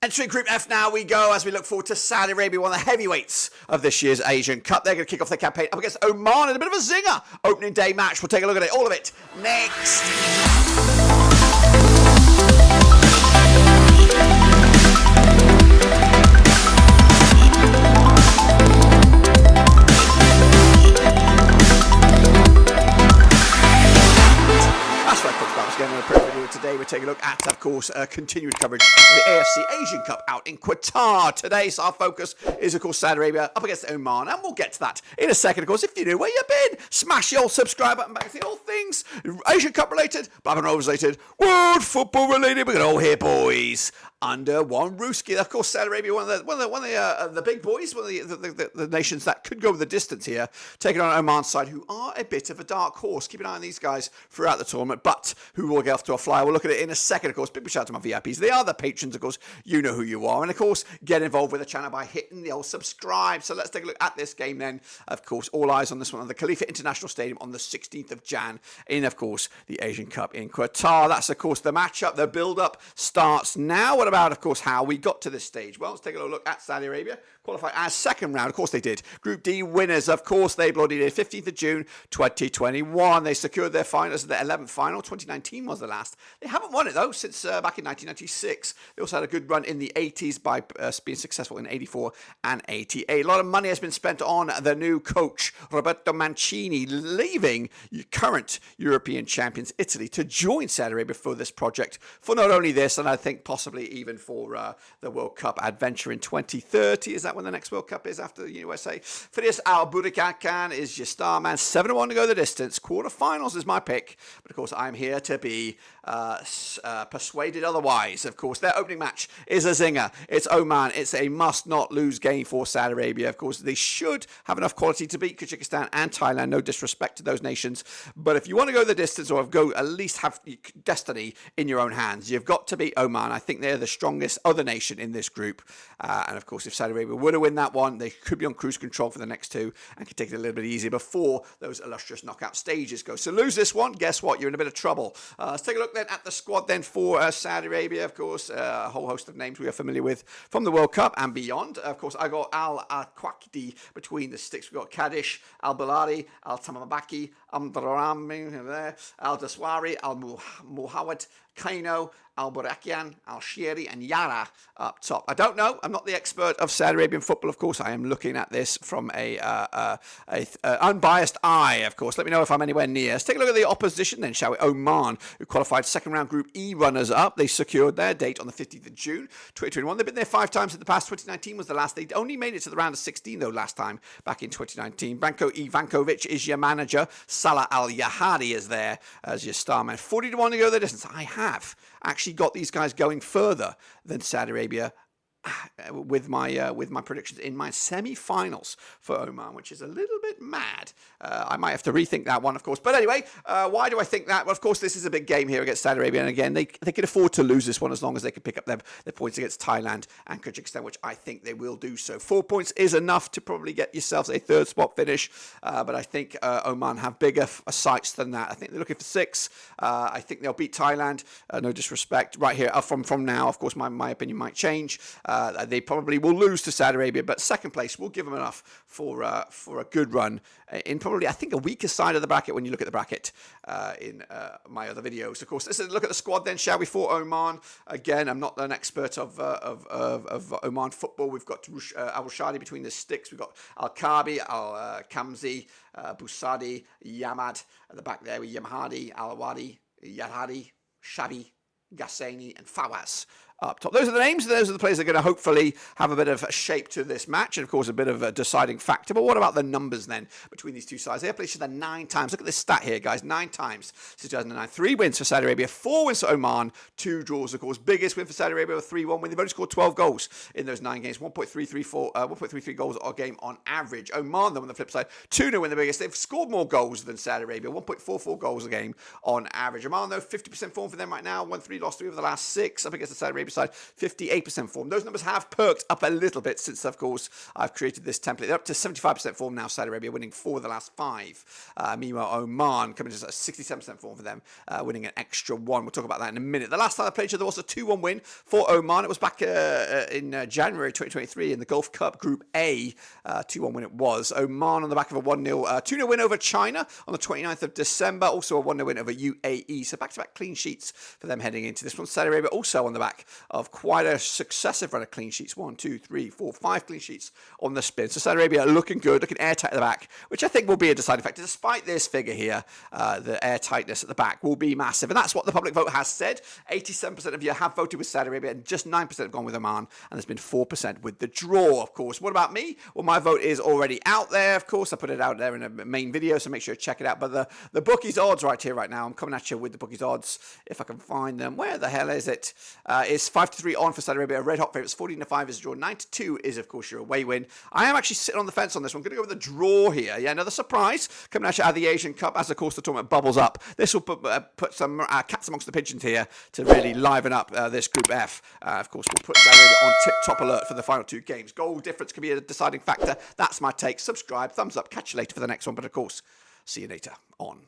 Entering Group F now we go as we look forward to Saudi Arabia, one of the heavyweights of this year's Asian Cup. They're going to kick off their campaign up against Oman in a bit of a zinger opening day match. We'll take a look at it, all of it, next. Today we're taking a look at, of course, continued coverage of the AFC Asian Cup out in Qatar. Today, so our focus is, of course, Saudi Arabia up against Oman, and we'll get to that in a second. Of course, if you knew where you've been, smash the old subscribe button back to the old things, Asian Cup related, Black and Rovers related, world football related. We're going to all hear, boys, under one Ruski. Of course, Saudi Arabia, one of the big boys, one of the nations that could go the distance here, taking on Oman's side, who are a bit of a dark horse. Keep an eye on these guys throughout the tournament, but who will get off to a flyer. We'll look at it in a second, of course. Big shout out to my VIPs. They are the patrons, of course. You know who you are. And, of course, get involved with the channel by hitting the old subscribe. So let's take a look at this game then. Of course, all eyes on this one at the Khalifa International Stadium on the 16th of Jan in, of course, the Asian Cup in Qatar. That's, of course, the matchup. The build-up starts now. What about, of course, how we got to this stage? Well, let's take a look at Saudi Arabia. Qualified as second round. Of course they did. Group D winners. Of course they bloody did. 15th of June 2021. They secured their finals at their 11th final. 2019 was the last. They haven't won it though since back in 1996. They also had a good run in the 80s by being successful in 84 and 88. A lot of money has been spent on the new coach Roberto Mancini, leaving current European champions Italy to join Saudi Arabia for this project. For not only this, and I think possibly even for the World Cup adventure in 2030. Is that when the next World Cup is after the USA? Fidias Al-Burikakan is your star man. 7-1 to go the distance. Quarterfinals is my pick. But of course, I'm here to be persuaded otherwise. Of course, their opening match is a zinger. It's Oman. It's a must-not-lose game for Saudi Arabia. Of course, they should have enough quality to beat Kyrgyzstan and Thailand. No disrespect to those nations. But if you want to go the distance or go at least have destiny in your own hands, you've got to beat Oman. I think they're the strongest other nation in this group. And of course, if Saudi Arabia were to win that one, they could be on cruise control for the next two and could take it a little bit easier before those illustrious knockout stages go. So lose this one, guess what? You're in a bit of trouble. Let's take a look then at the squad then for Saudi Arabia. Of course, a whole host of names we are familiar with from the World Cup and beyond. Of course, I got Al-Kwakdi between the sticks. We've got Kadish, Al-Balari, Al-Tamamabaki, Al-Darami, Al-Daswari, Al-Muhawad, Kaino, Al-Burakian, Al-Shiri, and Yara up top. I don't know. I'm not the expert of Saudi Arabian football, of course. I am looking at this from a unbiased eye, of course. Let me know if I'm anywhere near. Let's take a look at the opposition then, shall we? Oman, who qualified second round Group E runners-up. They secured their date on the 15th of June, 2021. They've been there 5 times in the past. 2019 was the last. They only made it to the round of 16, though, last time, back in 2019. Branko Ivankovic is your manager. Salah Al-Yahadi is there as your star man. 40-1 to go the distance. I have actually got these guys going further than Saudi Arabia with my predictions in my semi-finals for Oman, which is a little bit mad. I might have to rethink that one, of course. But anyway, why do I think that? Well, of course, this is a big game here against Saudi Arabia. And again, they can afford to lose this one as long as they can pick up their points against Thailand and Kyrgyzstan, which I think they will do so. 4 points is enough to probably get yourselves a third spot finish. But I think Oman have bigger sights than that. I think they're looking for 6. I think they'll beat Thailand. No disrespect. Right here, from now, of course, my opinion might change. They probably will lose to Saudi Arabia, but second place will give them enough for a good run in probably, I think, a weaker side of the bracket when you look at the bracket in my other videos. Of course, let's look at the squad then, shall we, for Oman. Again, I'm not an expert of Oman football. We've got Al-Shadi between the sticks. We've got Al-Kabi, Al-Kamzi, Busadi, Yamad at the back there with Yamhadi, Al-Wadi, Yarhadi, Shabi, Ghassani, and Fawaz up top. Those are the names. Those are the players that are going to hopefully have a bit of shape to this match, and of course a bit of a deciding factor. But what about the numbers then between these two sides? They have played each other 9 times. Look at this stat here, guys. 9 times since 2009. 3 wins for Saudi Arabia, 4 wins for Oman, 2 draws, of course. Biggest win for Saudi Arabia, a 3-1 win. They've only scored 12 goals in those 9 games. 1.33 goals a game on average. Oman, though, on the flip side, 2-0 win the biggest. They've scored more goals than Saudi Arabia. 1.44 goals a game on average. Oman, though, 50% form for them right now. 1-3, lost 3 of the last 6 up against the Saudi Arabia side, 58% form. Those numbers have perked up a little bit since, of course, I've created this template. They're up to 75% form now, Saudi Arabia, winning 4 of the last 5. Meanwhile, Oman coming to 67% form for them, winning an extra 1. We'll talk about that in a minute. The last time I played you, there was a 2-1 win for Oman. It was back in January 2023 in the Gulf Cup Group A. 2-1 win it was. Oman on the back of a 2-0 win over China on the 29th of December. Also a 1-0 win over UAE. So back-to-back clean sheets for them heading into this one. Saudi Arabia also on the back of quite a successive run of clean sheets. 1, 2, 3, 4, 5 clean sheets on the spin. So Saudi Arabia looking good, looking airtight at the back, which I think will be a deciding factor. Despite this figure here, the airtightness at the back will be massive. And that's what the public vote has said. 87% of you have voted with Saudi Arabia and just 9% have gone with Oman. And there's been 4% with the draw, of course. What about me? Well, my vote is already out there, of course. I put it out there in a main video, so make sure you check it out. But the bookies odds right here, right now, I'm coming at you with the bookies odds, if I can find them. Where the hell is it? It's 5-3 on for Saudi Arabia. Red hot favourites. 14-5 is a draw. 9-2 is, of course, your away win. I am actually sitting on the fence on this one. I'm going to go with the draw here. Yeah, another surprise coming at you out of the Asian Cup as, of course, the tournament bubbles up. This will put some cats amongst the pigeons here to really liven up this Group F. Of course, we'll put Saudi Arabia on tip-top alert for the final 2 games. Goal difference can be a deciding factor. That's my take. Subscribe, thumbs up. Catch you later for the next one. But, of course, see you later on.